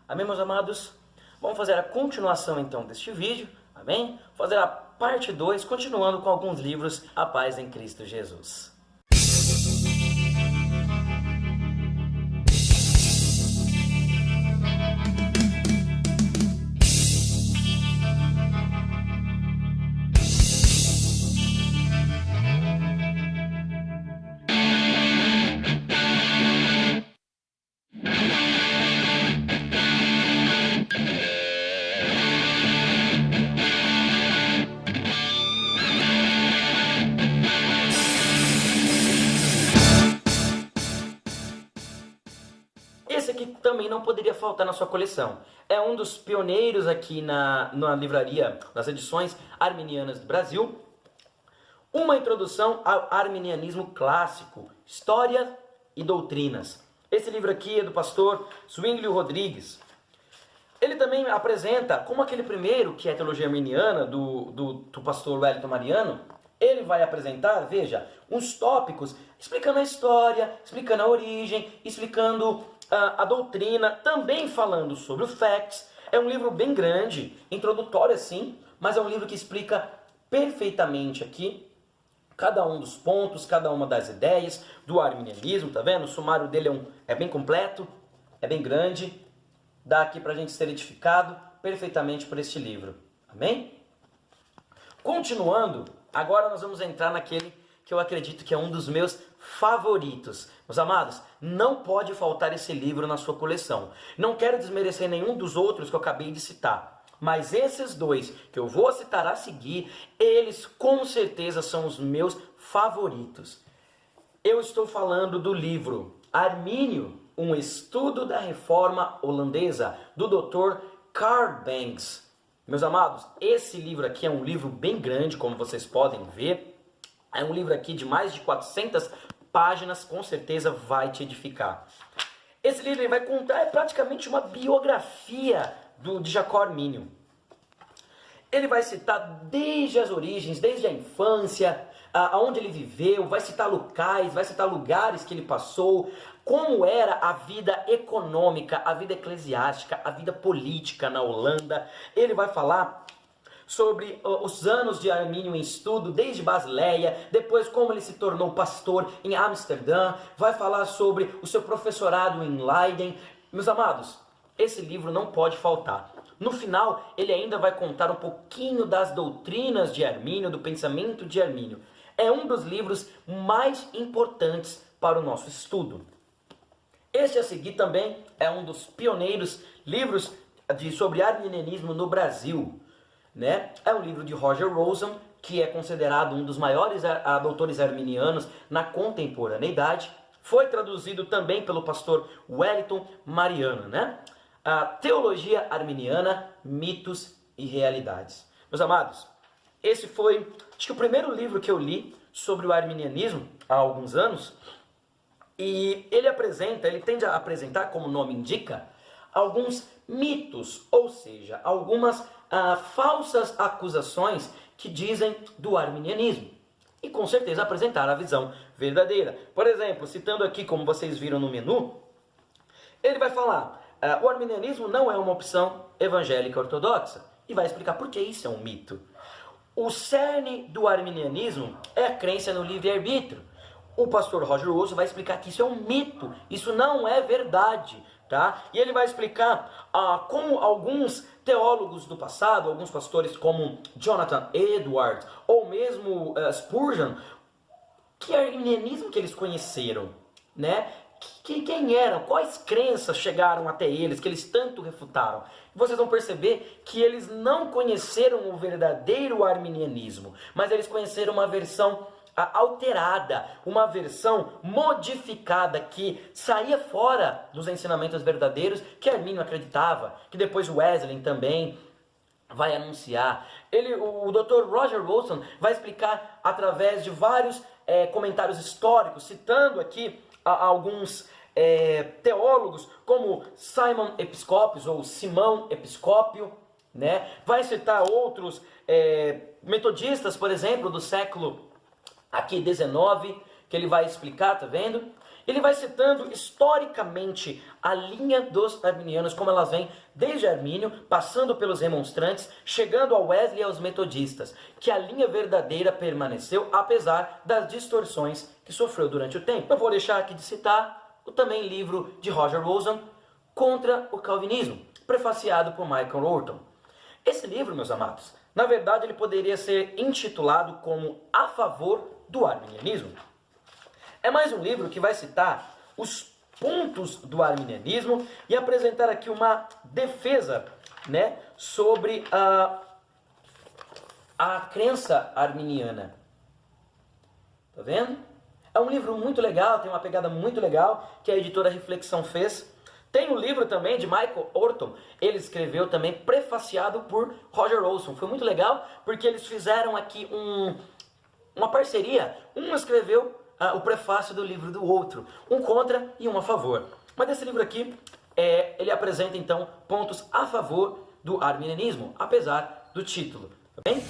Amém, meus amados? Vamos fazer a continuação então deste vídeo, amém? Fazer a parte 2, continuando com alguns livros, A Paz em Cristo Jesus. Esse aqui também não poderia faltar na sua coleção. É um dos pioneiros aqui na livraria, nas edições arminianas do Brasil. Uma introdução ao arminianismo clássico, História e Doutrinas. Esse livro aqui é do pastor Zwinglio Rodrigues. Ele também apresenta, como aquele primeiro, que é a teologia arminiana, do pastor Wellington Mariano, ele vai apresentar, veja, uns tópicos explicando a história, explicando a origem, explicando a doutrina, também falando sobre o facts. É um livro bem grande, introdutório assim, mas é um livro que explica perfeitamente aqui cada um dos pontos, cada uma das ideias do arminianismo, tá vendo? O sumário dele é bem completo, é bem grande, dá aqui pra gente ser edificado perfeitamente por este livro, amém? Continuando, agora nós vamos entrar naquele que eu acredito que é um dos meus favoritos. Meus amados, não pode faltar esse livro na sua coleção. Não quero desmerecer nenhum dos outros que eu acabei de citar, mas esses dois que eu vou citar a seguir, eles com certeza são os meus favoritos. Eu estou falando do livro Armínio, um estudo da reforma holandesa, do Dr. Carl Banks. Meus amados, esse livro aqui é um livro bem grande, como vocês podem ver. É um livro aqui de mais de 400 páginas, com certeza vai te edificar. Esse livro ele vai contar praticamente uma biografia de Jacó Armínio. Ele vai citar desde as origens, desde a infância, aonde ele viveu, vai citar locais, vai citar lugares que ele passou, como era a vida econômica, a vida eclesiástica, a vida política na Holanda. Ele vai falar sobre os anos de Armínio em estudo, desde Basileia, depois como ele se tornou pastor em Amsterdã, vai falar sobre o seu professorado em Leiden. Meus amados, esse livro não pode faltar. No final, ele ainda vai contar um pouquinho das doutrinas de Armínio, do pensamento de Armínio. É um dos livros mais importantes para o nosso estudo. Este a seguir também é um dos pioneiros livros sobre arminianismo no Brasil. Né? É um livro de Roger Rosen, que é considerado um dos maiores doutores arminianos na contemporaneidade. Foi traduzido também pelo pastor Wellington Mariano, né? A Teologia Arminiana, Mitos e Realidades. Meus amados, esse foi, acho que o primeiro livro que eu li sobre o arminianismo há alguns anos. E ele tende a apresentar, como o nome indica, alguns mitos, ou seja, algumas falsas acusações que dizem do arminianismo. E com certeza apresentar a visão verdadeira. Por exemplo, citando aqui, como vocês viram no menu, ele vai falar, o arminianismo não é uma opção evangélica ortodoxa. E vai explicar por que isso é um mito. O cerne do arminianismo é a crença no livre-arbítrio. O pastor Roger Rosen vai explicar que isso é um mito, isso não é verdade. Tá? E ele vai explicar como alguns teólogos do passado, alguns pastores como Jonathan Edwards ou mesmo Spurgeon, que arminianismo que eles conheceram, né? Quem eram, quais crenças chegaram até eles, que eles tanto refutaram. Vocês vão perceber que eles não conheceram o verdadeiro arminianismo, mas eles conheceram uma versão alterada, uma versão modificada que saía fora dos ensinamentos verdadeiros que Armínio acreditava, que depois Wesley também vai anunciar. O Dr. Roger Rosen vai explicar através de vários comentários históricos, citando aqui alguns teólogos como Simon Episcopius ou Simão Episcópio, né? Vai citar outros metodistas, por exemplo, do século aqui 19, que ele vai explicar, tá vendo? Ele vai citando historicamente a linha dos arminianos, como elas vêm desde Armínio, passando pelos remonstrantes, chegando a Wesley e aos metodistas, que a linha verdadeira permaneceu, apesar das distorções que sofreu durante o tempo. Eu vou deixar aqui de citar o também livro de Roger Wilson, Contra o Calvinismo, prefaciado por Michael Horton. Esse livro, meus amados, na verdade ele poderia ser intitulado como A Favor do Arminianismo. É mais um livro que vai citar os pontos do arminianismo e apresentar aqui uma defesa, né, sobre a crença arminiana. Tá vendo? É um livro muito legal, tem uma pegada muito legal que a editora Reflexão fez. Tem um livro também de Michael Horton, ele escreveu também, prefaciado por Roger Olson. Foi muito legal porque eles fizeram aqui uma parceria. Um escreveu o prefácio do livro do outro, um contra e um a favor. Mas esse livro aqui, ele apresenta então pontos a favor do arminianismo, apesar do título, tá bem?